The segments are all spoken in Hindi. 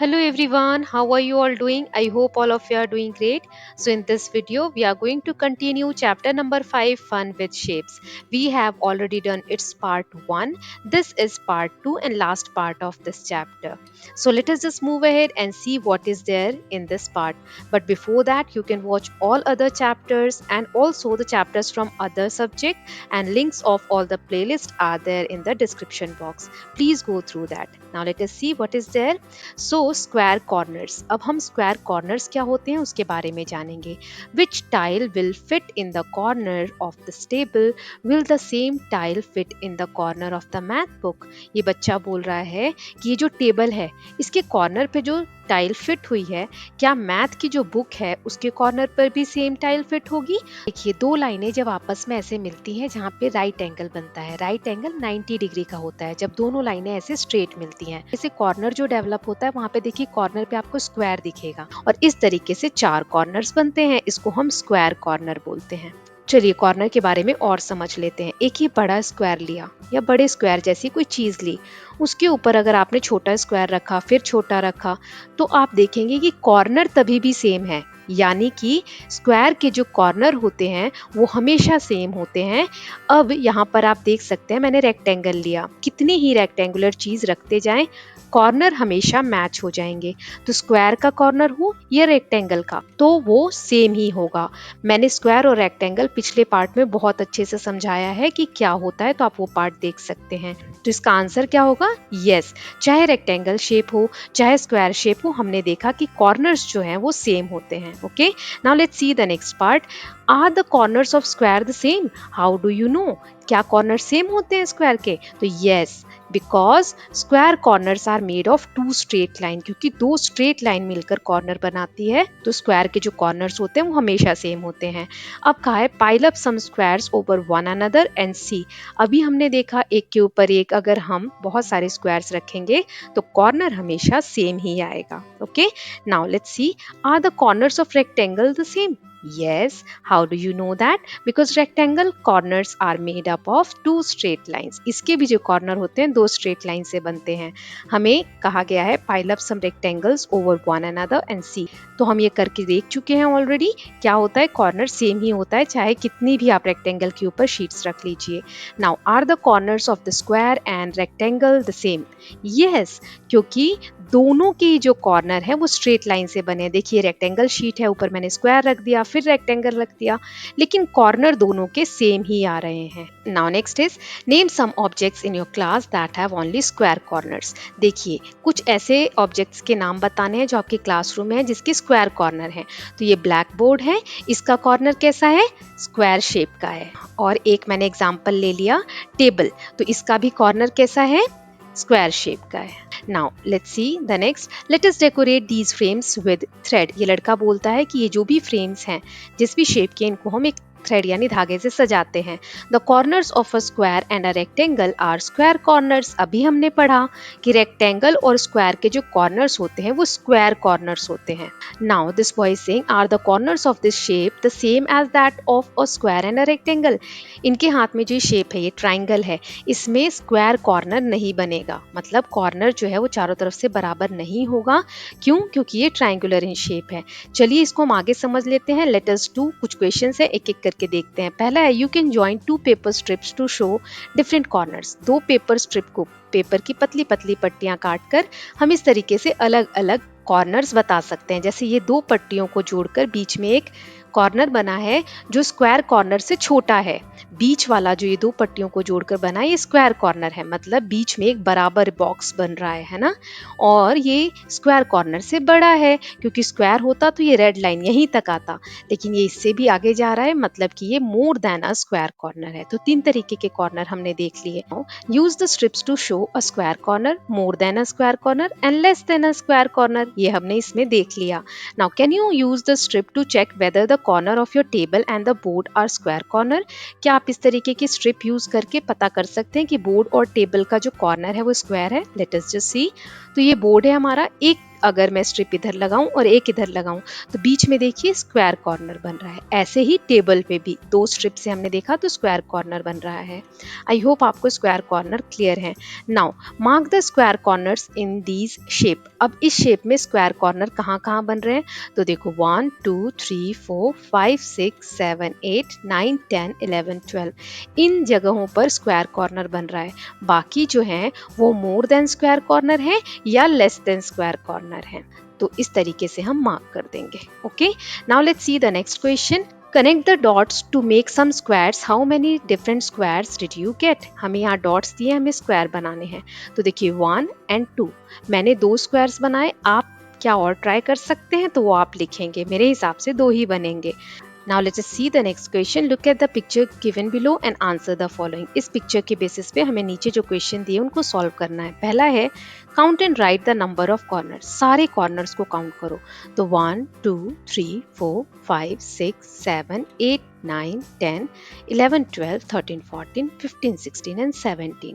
Hello everyone, how are you all doing? I hope all of you are doing great. So in this video, we are going to continue chapter number 5, Fun with Shapes. We have already done its part 1. This is part 2 and last part of this chapter. So let us just move ahead and see what is there in this part. But before that, you can watch all other chapters and also the chapters from other subject, and links of all the playlists are there in the description box. Please go through that. Now let us see what is there. So square corners, अब हम स्क्वायर कॉर्नर्स क्या होते हैं उसके बारे में जानेंगे. Which tile will fit in the corner of the table, will the same tile fit in the corner of the math book. ये बच्चा बोल रहा है कि ये जो टेबल है इसके कॉर्नर पे जो टाइल फिट हुई है, क्या मैथ की जो बुक है उसके कॉर्नर पर भी सेम टाइल फिट होगी. देखिए, दो लाइनें जब आपस में ऐसे मिलती हैं जहाँ पे राइट एंगल बनता है, राइट एंगल 90 डिग्री का होता है जब दोनों लाइनें ऐसे स्ट्रेट मिलती हैं. जैसे कॉर्नर जो डेवलप होता है वहाँ पे देखिए कॉर्नर पे आपको स्क्वायर दिखेगा और इस तरीके से चार कॉर्नर्स बनते हैं. इसको हम स्क्वायर कॉर्नर बोलते हैं. चलिए कॉर्नर के बारे में और समझ लेते हैं. एक ही बड़ा स्क्वायर लिया या बड़े स्क्वायर जैसी कोई चीज ली, उसके ऊपर अगर आपने छोटा स्क्वायर रखा फिर छोटा रखा, तो आप देखेंगे कि कॉर्नर तभी भी सेम है. यानी कि स्क्वायर के जो कॉर्नर होते हैं वो हमेशा सेम होते हैं. अब यहाँ पर आप देख सकते हैं मैंने रेक्टेंगल लिया, कितनी ही रेक्टेंगुलर चीज रखते जाएं कॉर्नर हमेशा मैच हो जाएंगे. तो स्क्वायर का कॉर्नर हो या रेक्टेंगल का तो वो सेम ही होगा. मैंने स्क्वायर और रेक्टेंगल पिछले पार्ट में बहुत अच्छे से समझाया है कि क्या होता है, तो आप वो पार्ट देख सकते हैं. तो इसका आंसर क्या होगा? यस. चाहे रेक्टेंगल शेप हो चाहे स्क्वायर शेप हो, हमने देखा कि कॉर्नर्स जो हैं वो सेम होते हैं. Okay, now let's see the next part. Are the corners of square the same? How do you know? क्या कॉर्नर सेम होते हैं स्क्वायर के? तो yes, because square corners are made of two straight line. क्योंकि दो स्ट्रेट लाइन मिलकर कॉर्नर बनाती है, तो स्क्वायर के जो कॉर्नर्स होते हैं वो हमेशा सेम होते हैं. अब कहा है pile up some squares over one another and see. अभी हमने देखा एक के ऊपर एक अगर हम बहुत सारे स्क्वायर्स रखेंगे तो कॉर्नर हमेशा सेम ही आएगा. Okay, now let's see. Are the corners of rectangle the same? Yes. How do you know that? Because rectangle corners are made up of two straight lines. इसके भी जो कॉर्नर होते हैं दो स्ट्रेट लाइन से बनते हैं. हमें कहा गया है pile up some rectangles over one another and see. तो हम ये करके देख चुके हैं ऑलरेडी. क्या होता है? कॉर्नर सेम ही होता है चाहे कितनी भी आप रेक्टेंगल के ऊपर शीट्स रख लीजिए. Now are the corners of the square and rectangle the same? Yes, क्योंकि दोनों की जो कॉर्नर है वो स्ट्रेट लाइन से बने. देखिए रेक्टेंगल शीट है, ऊपर मैंने स्क्वायर रख दिया फिर रेक्टेंगल रख दिया, लेकिन कॉर्नर दोनों के सेम ही आ रहे हैं. Now next is name some objects in your class that have only square corners. देखिए कुछ ऐसे ऑब्जेक्ट्स के नाम बताने हैं जो आपके क्लासरूम में है जिसके स्क्वायर कॉर्नर है. तो ये ब्लैक बोर्ड है, इसका कॉर्नर कैसा है? स्क्वायर शेप का है. और एक मैंने एग्जाम्पल ले लिया टेबल, तो इसका भी कॉर्नर कैसा है? स्क्वायर शेप का है. Now let's see the next. Let us decorate these frames with thread. ये लड़का बोलता है कि ये जो भी फ्रेम्स हैं जिस भी शेप के, इनको हम एक थ्रेड यानी धागे से सजाते हैं. The corners of a square and a rectangle are square corners. अभी हमने पढ़ा कि रेक्टेंगल और स्क्वायर के जो कॉर्नर्स होते हैं वो स्क्वायर कॉर्नर्स होते हैं. Now this boy is saying are the corners of this shape the same as that of a square and a rectangle. इनके हाथ में जो शेप है ये ट्राइंगल है, इसमें स्क्वायर कॉर्नर नहीं बनेगा. मतलब कॉर्नर जो है वो चारों तरफ से बराबर नहीं होगा. क्यों? क्योंकि ये ट्राइंगुलर इन शेप है. चलिए इसको हम आगे समझ लेते हैं. Let us do. कुछ क्वेश्चंस है, एक एक करके देखते हैं. पहला है you can join two paper strips to show different corners. दो पेपर स्ट्रिप को, पेपर की पतली पतली पट्टियां काटकर हम इस तरीके से अलग अलग कॉर्नर्स बता सकते हैं. जैसे ये दो पट्टियों को जोड़कर बीच में एक कॉर्नर बना है जो स्क्वायर कॉर्नर से छोटा है. बीच वाला जो ये दो पट्टियों को जोड़कर बना है ये स्क्वायर कॉर्नर है, मतलब बीच में एक बराबर बॉक्स बन रहा है ना. और ये स्क्वायर कॉर्नर से बड़ा है, क्योंकि स्क्वायर होता तो ये रेड लाइन यहीं तक आता, लेकिन ये इससे भी आगे जा रहा है, मतलब कि ये more than a square corner है. तो तीन तरीके के कॉर्नर हमने देख लिए. Use the strips to show a square corner, more than a square corner and less than a square corner. ये हमने इसमें देख लिया. Now can you use the strip to check whether the corner of your table and the board are square corner? क्या आप इस तरीके की स्ट्रिप यूज करके पता कर सकते हैं कि बोर्ड और टेबल का जो कॉर्नर है वो स्क्वायर है? Let us just see. तो ये बोर्ड है हमारा, एक अगर मैं स्ट्रिप इधर लगाऊं और एक इधर लगाऊं तो बीच में देखिए स्क्वायर कॉर्नर बन रहा है। ऐसे ही टेबल पे भी 2 स्ट्रिप से हमने देखा तो स्क्वायर कॉर्नर बन रहा है। आई होप आपको स्क्वायर कॉर्नर क्लियर है। Now mark the square corners in these shape. अब इस शेप में स्क्वायर कॉर्नर कहाँ कहाँ बन रहे हैं तो देखो 1 2 3 4 5 6 7 8 9 10 11 12 इन जगहों पर स्क्वायर कॉर्नर बन रहा है। बाकी जो है वो मोर देन स्क्वायर कॉर्नर है या लेस देन स्क्वायर कॉर्नर है। तो इस तरीके से हम मार्क कर देंगे। Okay, now let's see the next question. Connect the dots to make some squares, how many different squares did you get. हमें यहाँ डॉट्स दिए, हमें स्क्वायर बनाने हैं। तो देखिए 1 and 2 मैंने 2 स्क्वायर्स बनाए। आप क्या और ट्राई कर सकते हैं तो वो आप लिखेंगे, मेरे हिसाब से 2 ही बनेंगे। Now let us see the next question. Look at the picture given below and answer the following. इस पिक्चर के बेसिस पे हमें नीचे जो क्वेश्चन दिए उनको सॉल्व करना है। पहला है count and right the number of corners. सारे कॉर्नर्स को काउंट करो। तो 1 2 3 4 5 6 7 8 9 10 11 12 13 14 15 16 एंड 17।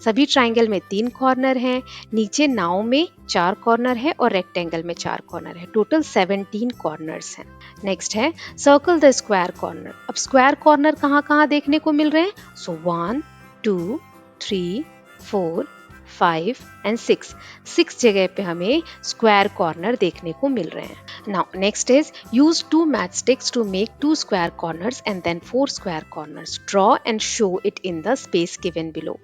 सभी ट्राइंगल में 3 कॉर्नर हैं, नीचे नाव में 4 कॉर्नर है और रेक्टेंगल में 4 कॉर्नर है। टोटल 17 कॉर्नर्स हैं। नेक्स्ट है सर्कल द स्क्वायर कॉर्नर। अब स्क्वायर कॉर्नर कहाँ कहाँ देखने को मिल रहे हैं। सो 1 2 3 4 5 एंड 6 जगह पे हमें स्क्वायर कॉर्नर देखने को मिल रहे हैं। Now next is use 2 matchsticks to make 2 square corners and then 4 square corners. Draw and show it in the space given below.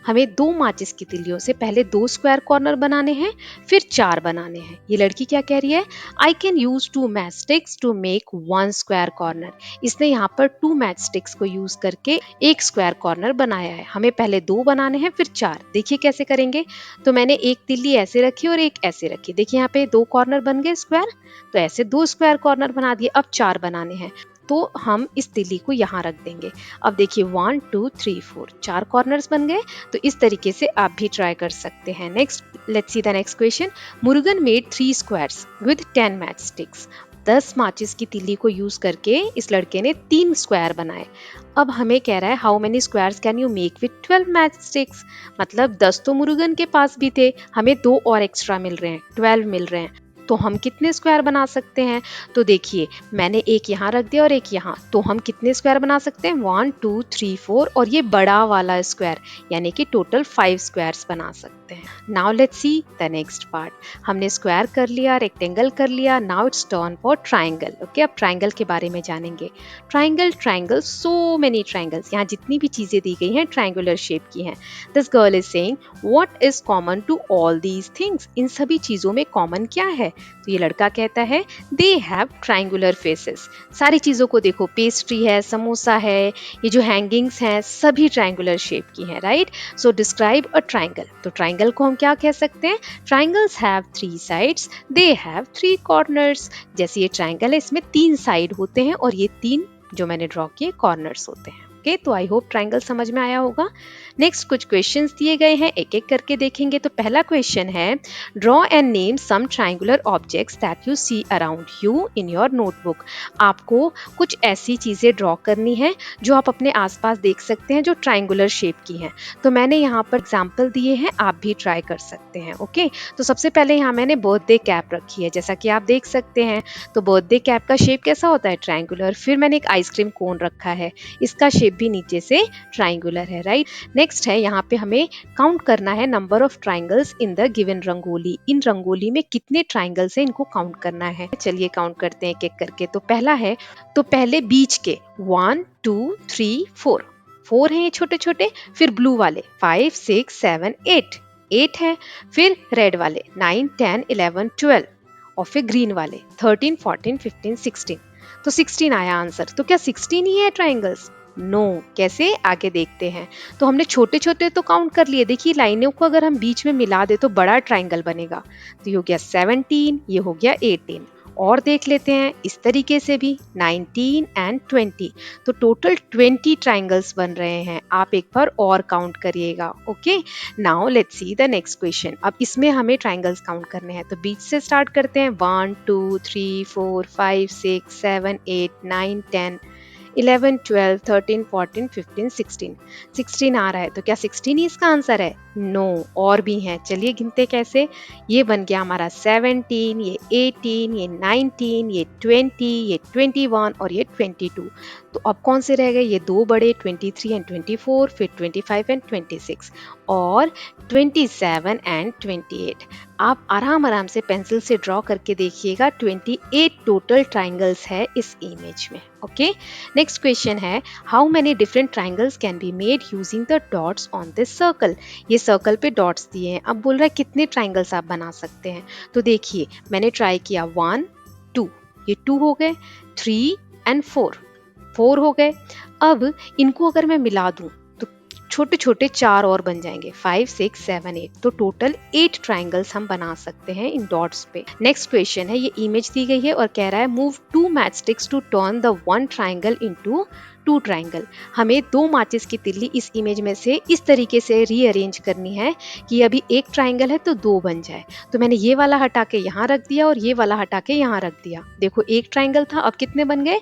हमें 2 माचिस की तिल्लियों से पहले 2 स्क्वायर कॉर्नर बनाने हैं, फिर 4 बनाने हैं। ये लड़की क्या कह रही है, I can use 2 matchsticks to make 1 square corner. इसने यहाँ पर 2 मैचस्टिक्स को यूज करके एक स्क्वायर कॉर्नर बनाया है। हमें पहले 2 बनाने हैं फिर 4। देखिए कैसे करेंगे। तो मैंने एक तिल्ली ऐसे रखी और एक ऐसे रखी। देखिए यहाँ पे 2 कॉर्नर बन गए स्क्वायर, तो ऐसे 2 स्क्वायर कॉर्नर बना दिए। अब 4 बनाने हैं तो हम इस तिल्ली को यहाँ रख देंगे। अब देखिए 1 2 3 4 4 कॉर्नर्स बन गए। तो इस तरीके से आप भी ट्राई कर सकते हैं। Next let's see the next question. Murugan made 3 squares with 10 match sticks. 10 माचिस की तिल्ली को यूज करके इस लड़के ने 3 स्क्वायर बनाए। अब हमें कह रहा है how many squares can you make with 12 match sticks. मतलब 10 तो मुरुगन के पास भी थे, हमें 2 और एक्स्ट्रा मिल रहे हैं, 12 मिल रहे हैं। तो हम कितने स्क्वायर बना सकते हैं। तो देखिए मैंने एक यहाँ रख दिया और एक यहाँ, तो हम कितने स्क्वायर बना सकते हैं 1 2 3 4 और ये बड़ा वाला स्क्वायर, यानी कि टोटल 5 स्क्वायर्स बना सकते हैं। Now let's see the next part. हमने स्क्वायर कर लिया, रेक्टेंगल कर लिया, now it's turn for triangle. Okay, अब ट्राइंगल के बारे में जानेंगे। Triangle triangle so many triangles. यहाँ जितनी भी चीजें दी गई हैं ट्राइंगुलर शेप की हैं। This girl is saying what is common to all these things. इन सभी चीजों में कॉमन क्या है। तो ये लड़का कहता है दे हैव ट्राइंगुलर फेसेस। सारी चीजों को देखो, पेस्ट्री है, समोसा है, ये जो हैंगिंग्स हैं सभी ट्राइंगुलर शेप की हैं, right. So describe a triangle. तो ट्राइंगल को हम क्या कह सकते हैं, triangles have 3 sides, they have 3 corners. जैसे ये ट्राइंगल है इसमें 3 साइड होते हैं और ये 3 जो मैंने ड्रॉ किए कॉर्नर्स होते हैं। ओके, तो आई होप ट्राइंगल समझ में आया होगा। नेक्स्ट कुछ क्वेश्चंस दिए गए हैं, एक एक करके देखेंगे। तो पहला क्वेश्चन है draw and name some triangular objects that you see around you in your notebook. आपको कुछ ऐसी चीजें ड्रॉ करनी है जो आप अपने आसपास देख सकते हैं जो ट्राइंगुलर शेप की हैं। तो मैंने यहाँ पर एग्जाम्पल दिए हैं, आप भी ट्राई कर सकते हैं। ओके, तो सबसे पहले यहाँ मैंने बर्थडे कैप रखी है, जैसा कि आप देख सकते हैं। तो बर्थडे कैप का शेप कैसा होता है, ट्राइंगुलर। फिर मैंने एक आइसक्रीम कोन रखा है, इसका शेप भी नीचे से ट्राइंगुलर है, राइट। नेक्स्ट है यहाँ पे हमें काउंट करना है number of triangles in the given rangoli. इन रंगोली में कितने ट्राइंगल्स हैं इनको काउंट करना है। चलिए काउंट करते हैं एक एक करके। तो पहला है, तो पहले बीच के 1 2 3 4 हैं ये छोटे छोटे। फिर ब्लू वाले 5 6 7 8 है। फिर रेड वाले 9 10 11 12 और फिर ग्रीन वाले 13 14 15 16। तो 16 आया आंसर। तो क्या 16 ही है ट्राइंगल्स? नो। कैसे, आगे देखते हैं। तो हमने छोटे छोटे तो काउंट कर लिए। देखिए लाइनों को अगर हम बीच में मिला दे तो बड़ा ट्राइंगल बनेगा। तो ये हो गया 17, ये हो गया 18। और देख लेते हैं इस तरीके से भी 19 एंड 20। तो टोटल 20 ट्राइंगल्स बन रहे हैं। आप एक बार और काउंट करिएगा। Okay, now let's see the next question. अब इसमें हमें ट्राइंगल्स काउंट करने हैं। तो बीच से स्टार्ट करते हैं। 1 2 3 4 5 6 7 8 9 10 11, 12, 13, 14, 15, 16। 16 आ रहा है तो क्या 16 ही इसका आंसर है? नो, और भी हैं। चलिए गिनते कैसे। ये बन गया हमारा 17, ये 18, ये 19, ये 20, ये 21 और ये 22। तो अब कौन से रह गए? ये दो बड़े 23 एंड 24, फिर 25 एंड 26 और 27 एंड 28। आप आराम आराम से पेंसिल से ड्रॉ करके देखिएगा। 28 टोटल ट्राइंगल्स है इस इमेज में। ओके, नेक्स्ट क्वेश्चन है, how many different triangles can be made using the dots on this circle. ये सर्कल पे डॉट्स दिए हैं। अब बोल रहा है कितने ट्राइंगल्स आप बना सकते हैं। तो देखिए मैंने ट्राई किया 1, 2, ये 2 हो गए, 3 एंड 4, 4 हो गए। अब इनको अगर मैं मिला दूं तो छोटे छोटे 4 और बन जाएंगे, 5, 6, 7, 8। तो टोटल 8 ट्राइंगल्स हम बना सकते हैं इन डॉट्स पे। नेक्स्ट क्वेश्चन है, ये इमेज दी गई है और कह रहा है move 2 matchsticks to turn the 1 triangle into 2 triangle. हमें 2 माचिस की तिल्ली इस इमेज में से इस तरीके से रीअरेंज करनी है कि अभी एक ट्राइंगल है तो 2 बन जाए। तो मैंने ये वाला हटा के यहाँ रख दिया और ये वाला हटा के यहाँ रख दिया। देखो एक ट्राइंगल था, अब कितने बन गए?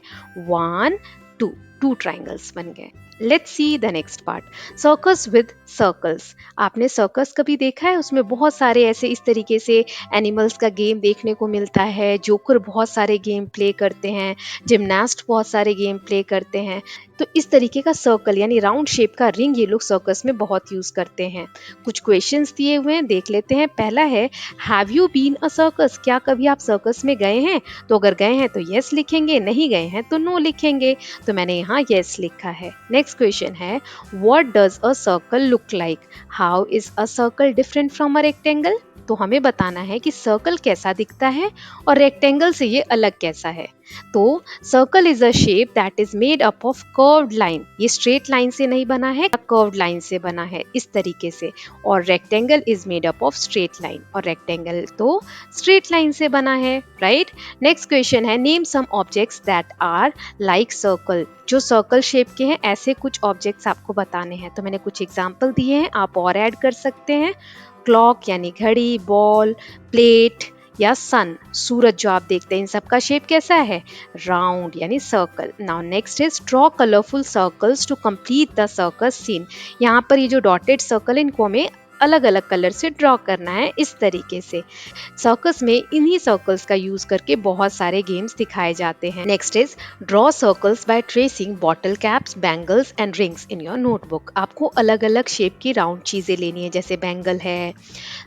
1, 2, 2 ट्राइंगल्स बन गए। Let's see the next part, circus with circles. आपने सर्कस कभी देखा है? उसमें बहुत सारे ऐसे इस तरीके से एनिमल्स का गेम देखने को मिलता है। जोकर बहुत सारे गेम प्ले करते हैं, जिमनास्ट बहुत सारे गेम प्ले करते हैं। तो इस तरीके का सर्कल यानी राउंड शेप का रिंग ये लोग सर्कस में बहुत यूज करते हैं। कुछ क्वेश्चंस दिए हुए हैं, देख लेते हैं। पहला है, have you been a circus. क्या कभी आप सर्कस में गए हैं? तो अगर गए हैं तो यस लिखेंगे, नहीं गए हैं तो नो लिखेंगे। तो मैंने यहाँ यस लिखा है। नेक्स्ट क्वेश्चन है, what does a circle look like. How is a circle different from a rectangle. तो हमें बताना है कि सर्कल कैसा दिखता है और रेक्टेंगल से ये अलग कैसा है। तो circle is a shape that is made up of curved line. ये स्ट्रेट लाइन से नहीं बना है, कर्व्ड लाइन से बना है इस तरीके से। और rectangle is made up of straight line, और रेक्टेंगल तो स्ट्रेट लाइन से बना है, राइट। नेक्स्ट क्वेश्चन है, name some objects that are like circle. जो सर्कल शेप के हैं ऐसे कुछ ऑब्जेक्ट्स आपको बताने हैं। तो मैंने कुछ एग्जाम्पल दिए हैं, आप और ऐड कर सकते हैं। क्लॉक यानी घड़ी, बॉल, प्लेट या सन, सूरज जो आप देखते हैं, इन सब का शेप कैसा है? राउंड यानी circle. Now next is draw colourful circles to complete the circus scene. यहाँ पर ये जो डॉटेड सर्कल इनको हमें अलग अलग कलर से ड्रॉ करना है इस तरीके से। सर्कस में इन्हीं सर्कल्स का यूज करके बहुत सारे गेम्स दिखाए जाते हैं। Next is draw circles by tracing bottle caps, bangles and rings in your notebook. आपको अलग अलग शेप की राउंड चीजें लेनी है, जैसे बैंगल है,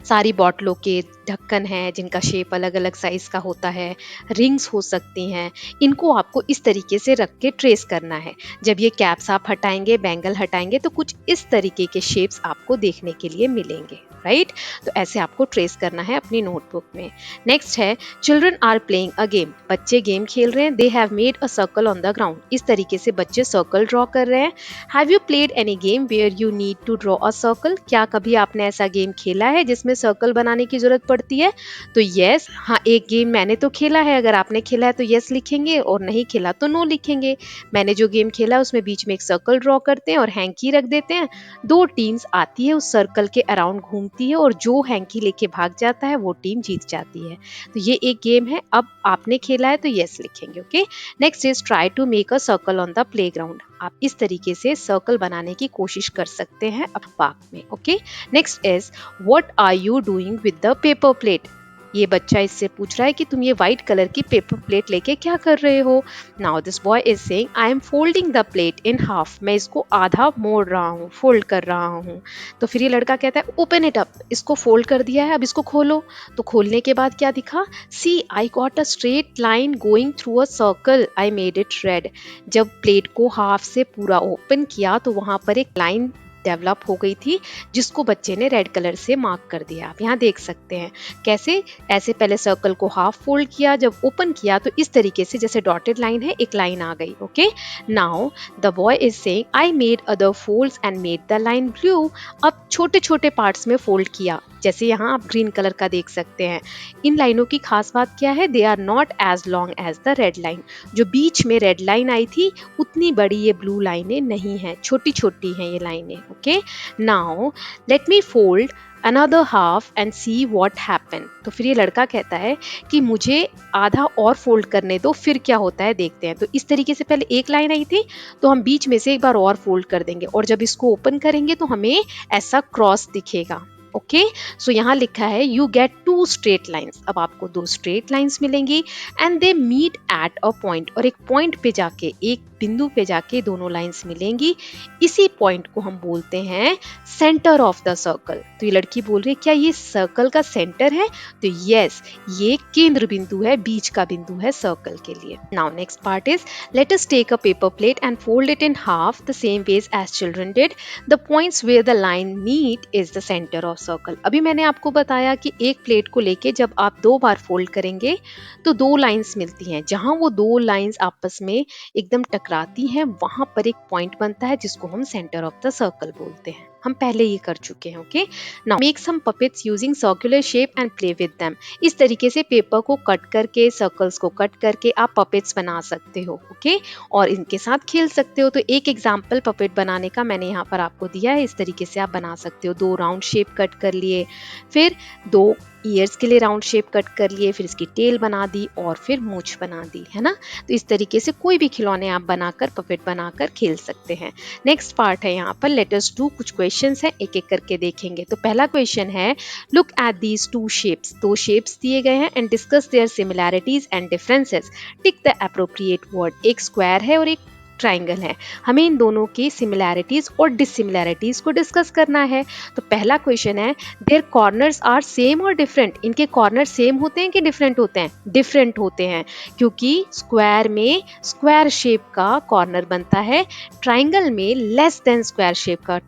सारी बॉटलों के ढक्कन है जिनका शेप अलग अलग साइज का होता है, रिंग्स हो सकती हैं। इनको आपको इस तरीके से रख के ट्रेस करना है। जब ये कैप्स आप हटाएंगे, बैंगल हटाएंगे, तो कुछ इस तरीके के शेप्स आपको देखने के लिए मिलेंगे, राइट। तो ऐसे आपको ट्रेस करना है अपनी नोटबुक में। नेक्स्ट है, children are playing a game. बच्चे गेम खेल रहे हैं। They have made a circle on the ground. इस तरीके से बच्चे सर्कल ड्रॉ कर रहे हैं। Have you played any game where you need to draw a circle. क्या कभी आपने ऐसा गेम खेला है जिसमें सर्कल बनाने की जरूरत पड़ती है? तो यस, हाँ, एक गेम मैंने तो खेला है। अगर आपने खेला है तो यस लिखेंगे और नहीं खेला तो नो लिखेंगे। मैंने जो गेम खेला उसमें बीच में एक सर्कल ड्रॉ करते हैं और हैंकी रख देते हैं। 2 टीम्स आती है, उस सर्कल के अराउंड घूमती है और जो हैंकी लेके भाग जाता है वो टीम जीत जाती है। तो ये एक गेम है। अब आपने खेला है तो यस लिखेंगे, okay. Next is try to make a circle on the playground. आप इस तरीके से सर्कल बनाने की कोशिश कर सकते हैं अब पार्क में, okay. Next is what are you doing with the paper plate. ये बच्चा इससे पूछ रहा है कि तुम ये व्हाइट कलर की पेपर प्लेट लेके क्या कर रहे हो। Now this boy is saying I am folding the plate in half. मैं इसको आधा मोड़ रहा हूँ, फोल्ड कर रहा हूँ। तो फिर ये लड़का कहता है ओपन इट अप। इसको फोल्ड कर दिया है, अब इसको खोलो। तो खोलने के बाद क्या दिखा? See I got a straight line going through a circle, I made it red. जब प्लेट को हाफ से पूरा ओपन किया तो वहां पर एक लाइन डेवलप हो गई थी जिसको बच्चे ने रेड कलर से मार्क कर दिया। आप यहाँ देख सकते हैं कैसे। ऐसे पहले सर्कल को हाफ फोल्ड किया, जब ओपन किया तो इस तरीके से जैसे डॉटेड लाइन है एक लाइन आ गई, okay. Now the boy is saying I made other folds and made the line blue. अब छोटे छोटे पार्ट्स में फोल्ड किया, जैसे यहाँ आप ग्रीन कलर का देख सकते हैं। इन लाइनों की खास बात क्या है? They are not as long as the red line. जो बीच में रेड लाइन आई थी उतनी बड़ी ये ब्लू लाइनें नहीं है, छोटी छोटी हैं ये लाइनें, okay. Now let me fold another half and see what happen। तो फिर ये लड़का कहता है कि मुझे आधा और फोल्ड करने दो, फिर क्या होता है देखते हैं। तो इस तरीके से पहले एक लाइन आई थी, तो हम बीच में से एक बार और फोल्ड कर देंगे, और जब इसको ओपन करेंगे तो हमें ऐसा क्रॉस दिखेगा। ओके, सो यहाँ लिखा है you get two straight lines. अब आपको दो स्ट्रेट लाइंस मिलेंगी and they meet at a point, और एक पॉइंट पे जाके, एक बिंदु पे जाके दोनों लाइंस मिलेंगी। इसी पॉइंट को हम बोलते हैं सेंटर ऑफ द सर्कल। तो ये लड़की बोल रही है क्या ये सर्कल का सेंटर है? तो यस, ये केंद्र बिंदु है, बीच का बिंदु है सर्कल के लिए। Now next part is let us take a paper plate and fold it in half the same ways as children did. The points where the line meet is the centre of circle. अभी मैंने आपको बताया कि एक प्लेट को लेके जब आप दो बार फोल्ड करेंगे तो दो लाइंस मिलती हैं, जहां वो दो लाइंस आपस में एकदम टकराती हैं वहां पर एक पॉइंट बनता है जिसको हम सेंटर ऑफ द सर्कल बोलते हैं। हम पहले ये कर चुके हैं। Okay, now make some puppets using circular shape and play with them. इस तरीके से पेपर को कट करके, सर्कल्स को कट करके आप पपेट्स बना सकते हो। ओके, और इनके साथ खेल सकते हो। तो एक एग्जाम्पल पपेट बनाने का मैंने यहाँ पर आपको दिया है, इस तरीके से आप बना सकते हो। दो राउंड शेप कट कर लिए, फिर दो ईयर्स के लिए राउंड शेप कट कर लिए, फिर इसकी टेल बना दी और फिर मूंछ बना दी, है ना। तो इस तरीके से कोई भी खिलौने आप बनाकर, पपेट बनाकर खेल सकते हैं। नेक्स्ट पार्ट है यहाँ पर लेट अस डू, कुछ क्वेश्चंस हैं, एक एक करके देखेंगे। तो पहला क्वेश्चन है look at these two shapes. दो शेप्स दिए गए हैं and discuss their similarities and differences. Tick the appropriate word. एक स्क्वायर है और एक ट्राइंगल है, हमें इन दोनों की सिमिलैरिटीज और डिससिमिलैरिटीज को डिस्कस करना है। तो पहला क्वेश्चन है देयर कॉर्नर्स आर सेम और डिफरेंट। इनके कॉर्नर सेम होते हैं कि डिफरेंट होते हैं? डिफरेंट होते हैं, क्योंकि स्क्वायर में स्क्वायर शेप का कॉर्नर बनता है, ट्राइंगल में लेस देन स्क्वायर शेप का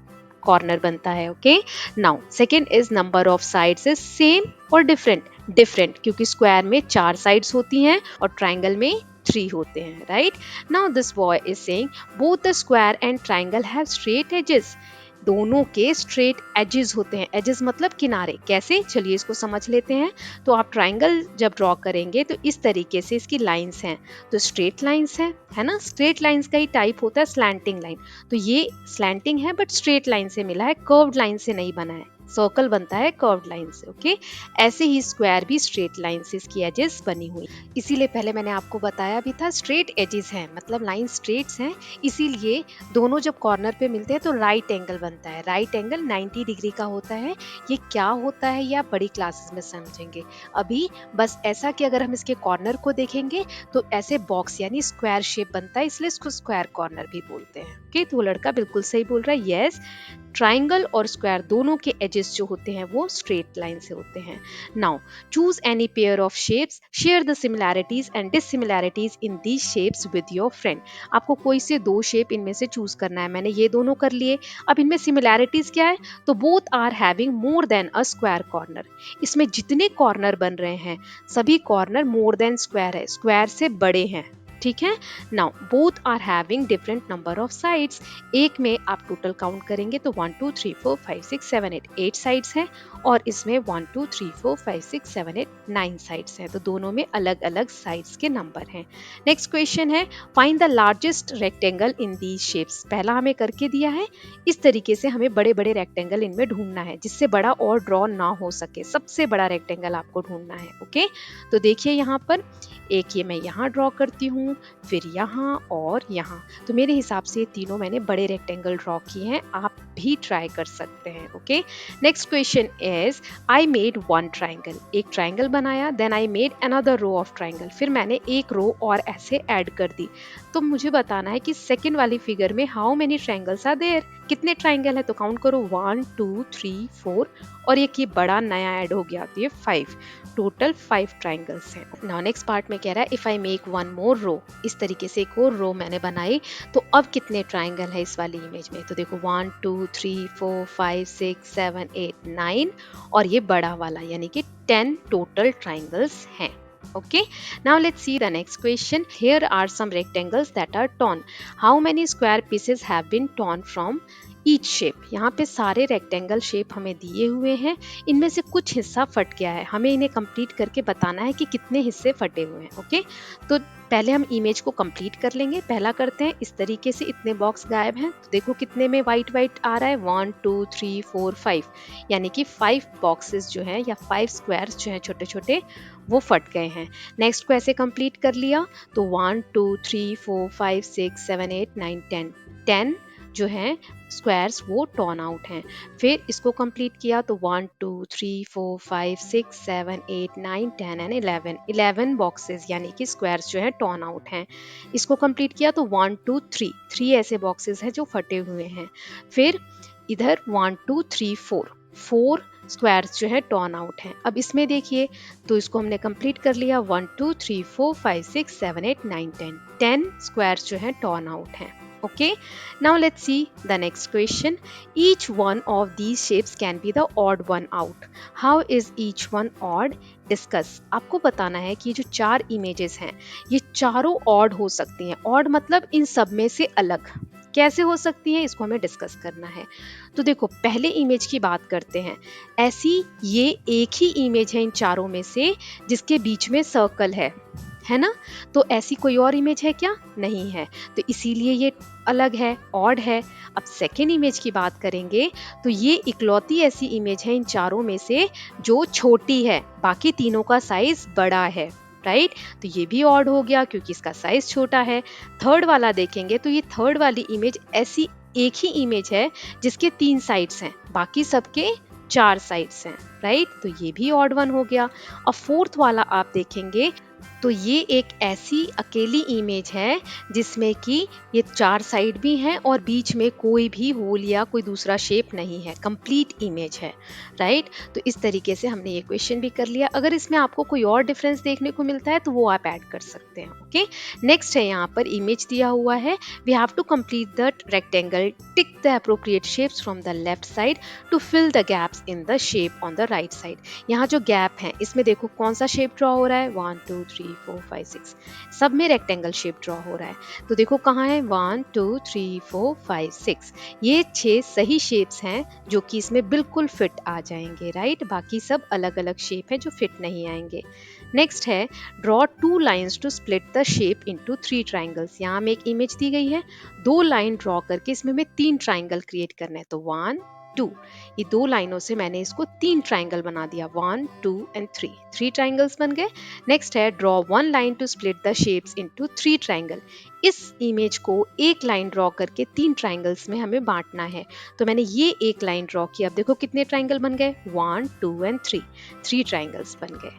कॉर्नर बनता है। Okay, now second is number of sides is same और डिफरेंट? डिफरेंट, क्योंकि स्क्वायर में 4 साइड्स होती हैं और ट्राइंगल में 3 होते हैं, right. Now this boy is saying both the square and triangle have straight edges. दोनों के स्ट्रेट एजेस होते हैं। एजेस मतलब किनारे। कैसे, चलिए इसको समझ लेते हैं। तो आप ट्राइंगल जब ड्रॉ करेंगे तो इस तरीके से इसकी लाइंस हैं, तो स्ट्रेट लाइंस हैं, है ना। स्ट्रेट लाइंस का ही टाइप होता है स्लैंटिंग लाइन। तो ये स्लैंटिंग है बट स्ट्रेट लाइन से मिला है, कर्व्ड लाइन से नहीं बना है। सर्कल बनता है कर्व्ड लाइन से। ओके, ऐसे ही स्क्वायर भी स्ट्रेट लाइन से इसकी एजेस बनी हुई। इसीलिए पहले मैंने आपको बताया भी था स्ट्रेट एजेस हैं, मतलब लाइन स्ट्रेट्स हैं, इसीलिए दोनों जब कॉर्नर पे मिलते हैं तो राइट एंगल बनता है। राइट एंगल 90 डिग्री का होता है। ये क्या होता है ये आप बड़ी क्लासेस में समझेंगे। अभी बस ऐसा कि अगर हम इसके कॉर्नर को देखेंगे तो ऐसे बॉक्स यानी स्क्वायर शेप बनता है, इसलिए इसको स्क्वायर कॉर्नर भी बोलते हैं। ओके, तो वो लड़का बिल्कुल सही बोल रहा है। यस, ट्राइंगल और स्क्वायर दोनों के एजेस जो होते हैं वो स्ट्रेट लाइन से होते हैं। Now choose any pair of shapes, share the similarities and dissimilarities in these shapes with your friend. आपको कोई से दो शेप इनमें से चूज करना है। मैंने ये दोनों कर लिए। अब इनमें सिमिलैरिटीज क्या है? तो both are having more than a square corner. इसमें जितने कॉर्नर बन रहे हैं सभी कॉर्नर मोर देन स्क्वायर है, स्क्वायर से बड़े हैं। ठीक है। Now both are having different number of sides. एक में आप टोटल काउंट करेंगे तो 1 2 3 4 5 6 7 8 8 साइड्स हैं, और इसमें 1 2 3 4 5 6 7 8 9 साइड्स हैं। तो दोनों में अलग अलग साइड्स के नंबर हैं। नेक्स्ट क्वेश्चन है find the largest rectangle in these shapes. पहला हमें करके दिया है, इस तरीके से हमें बड़े बड़े रेक्टेंगल इनमें ढूंढना है, जिससे बड़ा और ड्रॉ ना हो सके। सबसे बड़ा रेक्टेंगल आपको ढूंढना है। ओके, तो देखिए यहाँ पर एक ये मैं यहाँ ड्रॉ करती हूँ, फिर यहाँ और यहाँ। तो मेरे हिसाब से तीनों मैंने बड़े रेक्टेंगल ड्रॉ किए हैं, आप भी ट्राई कर सकते हैं। Okay, next question is I made one triangle. एक ट्राइंगल बनाया, then I made another row of triangle. फिर मैंने एक रो और ऐसे ऐड कर दी। तो मुझे बताना है कि सेकेंड वाली फिगर में how many triangles are there. कितने ट्राइंगल है? तो काउंट करो 1 2 3 4, और एक ये बड़ा नया ऐड हो गया तो ये 5। टोटल 5 ट्राइंगल्स हैं। नाउ नेक्स्ट पार्ट में कह रहा है if I make one more row. इस तरीके से एक और रो मैंने बनाई, तो अब कितने ट्राइंगल है इस वाली इमेज में? तो देखो 1 2 3 4 5 6 7 8 9, और ये बड़ा वाला यानी कि 10 टोटल ट्राइंगल्स हैं। Okay, now let's see the next question. Here are some rectangles that are torn. How many square pieces have been torn from each shape, यहाँ पे सारे रेक्टेंगल शेप हमें दिए हुए हैं, इनमें से कुछ हिस्सा फट गया है, हमें इन्हें कंप्लीट करके बताना है कि कितने हिस्से फटे हुए हैं। ओके, तो पहले हम इमेज को कंप्लीट कर लेंगे। पहला करते हैं, इस तरीके से इतने बॉक्स गायब हैं, तो देखो कितने में वाइट वाइट आ रहा है, 1 2 3 4 5, यानी कि 5 बॉक्सेस जो हैं या 5 स्क्वायर्स जो हैं छोटे छोटे, वो फट गए हैं। नेक्स्ट को ऐसे कंप्लीट कर लिया, तो 1 2 3 4 5 6 7 8 9 10, 10 जो हैं स्क्वायर्स वो टॉर्न आउट हैं। फिर इसको कंप्लीट किया तो 1 2 3 4 5 6 7 8 9 10 एंड 11, 11 बॉक्सेस यानी कि स्क्वायर्स जो हैं टॉर्न आउट हैं। इसको कंप्लीट किया तो 1 2 3, 3 ऐसे बॉक्सेस हैं जो फटे हुए हैं। फिर इधर 1 2 3 4, 4 स्क्वायर्स जो है टॉर्न आउट हैं। अब इसमें देखिए, तो इसको हमने कंप्लीट कर लिया, 1 2 3 4 5 6 7 8 9 10, 10 स्क्वायर्स जो है टॉर्न आउट हैं। Okay, now let's see the next question. Each one of these shapes can be the odd one out. How is each one odd? Discuss. आपको बताना है कि जो 4 इमेजेस हैं ये चारों ऑड हो सकती हैं। ऑड मतलब इन सब में से अलग। कैसे हो सकती है, इसको हमें डिस्कस करना है। तो देखो, पहले इमेज की बात करते हैं। ऐसी ये एक ही इमेज है इन चारों में से जिसके बीच में सर्कल है ना? तो ऐसी कोई और इमेज है क्या? नहीं है, तो इसीलिए ये अलग है, ऑड है। अब सेकेंड इमेज की बात करेंगे, तो ये इकलौती ऐसी इमेज है इन चारों में से जो छोटी है, बाकी तीनों का साइज बड़ा है, राइट? तो ये भी ऑड हो गया क्योंकि इसका साइज छोटा है। थर्ड वाला देखेंगे तो ये थर्ड वाली इमेज ऐसी एक ही इमेज है जिसके 3 साइड्स हैं, बाकी सबके 4 साइड्स हैं, राइट? तो ये भी ऑड वन हो गया। और फोर्थ वाला आप देखेंगे तो ये एक ऐसी अकेली इमेज है जिसमें कि ये 4 साइड भी हैं और बीच में कोई भी होल या कोई दूसरा शेप नहीं है, कंप्लीट इमेज है, राइट? तो इस तरीके से हमने ये क्वेश्चन भी कर लिया। अगर इसमें आपको कोई और डिफरेंस देखने को मिलता है तो वो आप ऐड कर सकते हैं। ओके, नेक्स्ट है, यहाँ पर इमेज दिया हुआ है, we have to complete the rectangle, tick the appropriate shapes from the left side to fill the gaps in the shape on the right side. यहाँ जो गैप है इसमें देखो कौन सा शेप ड्रॉ हो रहा है, 1 2 3 4 5 6, सब में रेक्टेंगल शेप ड्रॉ हो रहा है। तो देखो कहाँ है, 1 2 3 4 5 6, ये 6 सही शेप्स हैं जो कि इसमें बिल्कुल फिट आ जाएंगे, राइट? बाकी सब अलग अलग शेप है जो फिट नहीं आएंगे। नेक्स्ट है, draw 2 lines to split the shape into 3 triangles. यहाँ हमें एक इमेज दी गई है, 2 लाइन ड्रॉ करके इसमें हमें 3 ट्राइंगल क्रिएट करना है। तो 1 2, ये 2 लाइनों से मैंने इसको 3 ट्राइंगल बना दिया, 1 2 एंड 3, 3 ट्राइंगल्स बन गए। नेक्स्ट है, draw 1 line to split the shapes into 3 triangle. इस इमेज को एक लाइन ड्रॉ करके 3 ट्राइंगल्स में हमें बांटना है। तो मैंने ये एक लाइन ड्रॉ किया, अब देखो कितने ट्राइंगल बन गए, 1 2 एंड 3, 3 ट्राइंगल्स बन गए।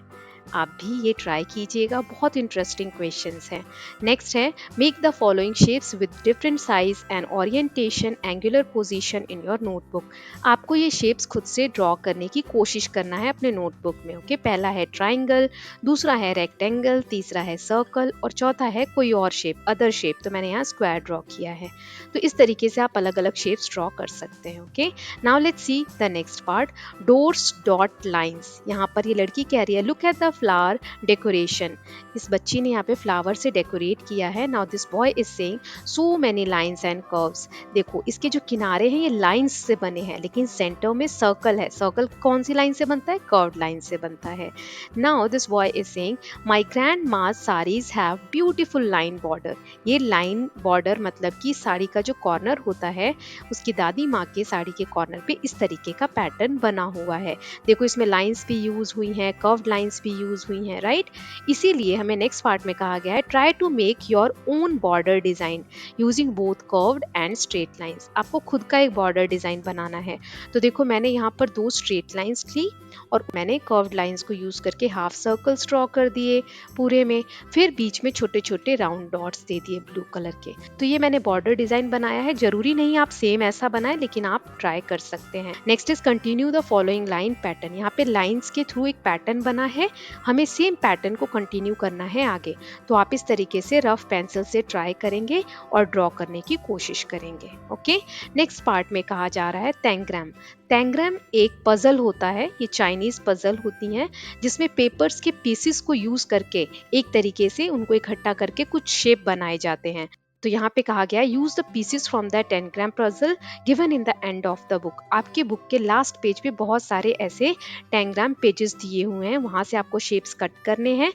आप भी ये ट्राई कीजिएगा, बहुत इंटरेस्टिंग क्वेश्चंस हैं। नेक्स्ट है, make the following shapes with different size and orientation angular position in your notebook. आपको ये शेप्स खुद से ड्रॉ करने की कोशिश करना है अपने नोटबुक में। ओके, पहला है ट्राइंगल, दूसरा है रेक्टेंगल, तीसरा है सर्कल और चौथा है कोई और शेप, अदर शेप। तो मैंने यहाँ स्क्वायर ड्रॉ किया है। तो इस तरीके से आप अलग अलग शेप्स ड्रॉ कर सकते हैं। Okay, now let's see the next part, doors dot lines. यहाँ पर ये लड़की कह रही है, look at the flower decoration. इस बच्ची ने यहाँ पे फ्लावर से डेकोरेट किया है। Now this boy is saying so many lines and curves. देखो इसके जो किनारे हैं ये लाइन्स से बने हैं, लेकिन सेंटर में सर्कल है। सर्कल कौन सी लाइन से बनता है, कर्व्ड लाइन से बनता है। Now this boy is saying my grandma's saris have beautiful line border. ये लाइन बॉर्डर मतलब कि साड़ी का जो कॉर्नर होता है, उसकी दादी माँ के साड़ी के कॉर्नर पे इस तरीके का पैटर्न बना हुआ है। देखो इसमें लाइन्स भी यूज हुई हैं, कर्व्ड लाइन्स भी यूज हुई हैं, राइट? इसीलिए हमें नेक्स्ट पार्ट में कहा गया है, try to make your own border design using both curved and straight lines. आपको खुद का एक बॉर्डर डिजाइन बनाना है। तो देखो मैंने यहाँ पर 2 स्ट्रेट लाइन्स ली और मैंने कर्व्ड लाइन्स को यूज करके हाफ सर्कल्स ड्रॉ कर दिए पूरे में, फिर बीच में छोटे छोटे राउंड डॉट्स दे दिए ब्लू कलर के। तो ये मैंने बॉर्डर डिजाइन बनाया है। जरूरी नहीं आप सेम ऐसा बनाए, लेकिन आप ट्राई कर सकते हैं। Next is continue the following line pattern. यहाँ पे लाइन्स के थ्रू एक पैटर्न बना है, हमें सेम पैटर्न को कंटिन्यू करना है आगे। तो आप इस तरीके से रफ पेंसिल से ट्राई करेंगे और ड्रॉ करने की कोशिश करेंगे। ओके, नेक्स्ट पार्ट में कहा जा रहा है टैंग्राम। टैंग्राम एक पजल होता है, ये चाइनीज पजल होती हैं जिसमें पेपर्स के पीसेस को यूज करके एक तरीके से उनको इकट्ठा करके कुछ शेप बनाए जाते हैं। तो यहाँ पे कहा गया use the pieces from the 10 gram puzzle given in the end of the book. आपके बुक के लास्ट पेज पे बहुत सारे ऐसे 10 ग्राम पेजेस दिए हुए हैं, वहां से आपको शेप्स कट करने हैं।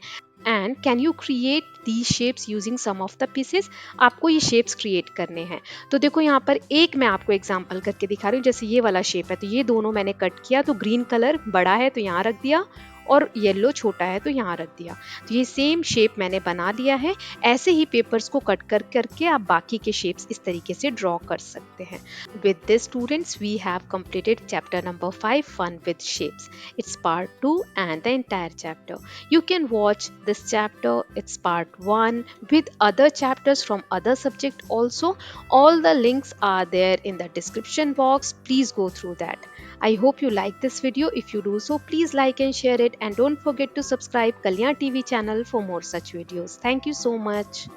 And can you create the shapes using some of the pieces, आपको ये शेप्स क्रिएट करने हैं। तो देखो यहाँ पर एक मैं आपको एग्जांपल करके दिखा रही हूँ, जैसे ये वाला शेप है तो ये दोनों मैंने कट किया, तो ग्रीन कलर बड़ा है तो यहाँ रख दिया और येलो छोटा है तो यहाँ रख दिया। तो ये सेम शेप मैंने बना लिया है। ऐसे ही पेपर्स को कट कर करके आप बाकी के शेप्स इस तरीके से ड्रॉ कर सकते हैं। With this students we have completed chapter number 5 fun with shapes. It's part 2 and the entire chapter. You can watch this chapter, it's part 1 with other chapters from other subject also. All the links are there in the description box. Please go through that. I hope you like this video. If you do so, please like and share it, and don't forget to subscribe Kalyan TV channel for more such videos. Thank you so much.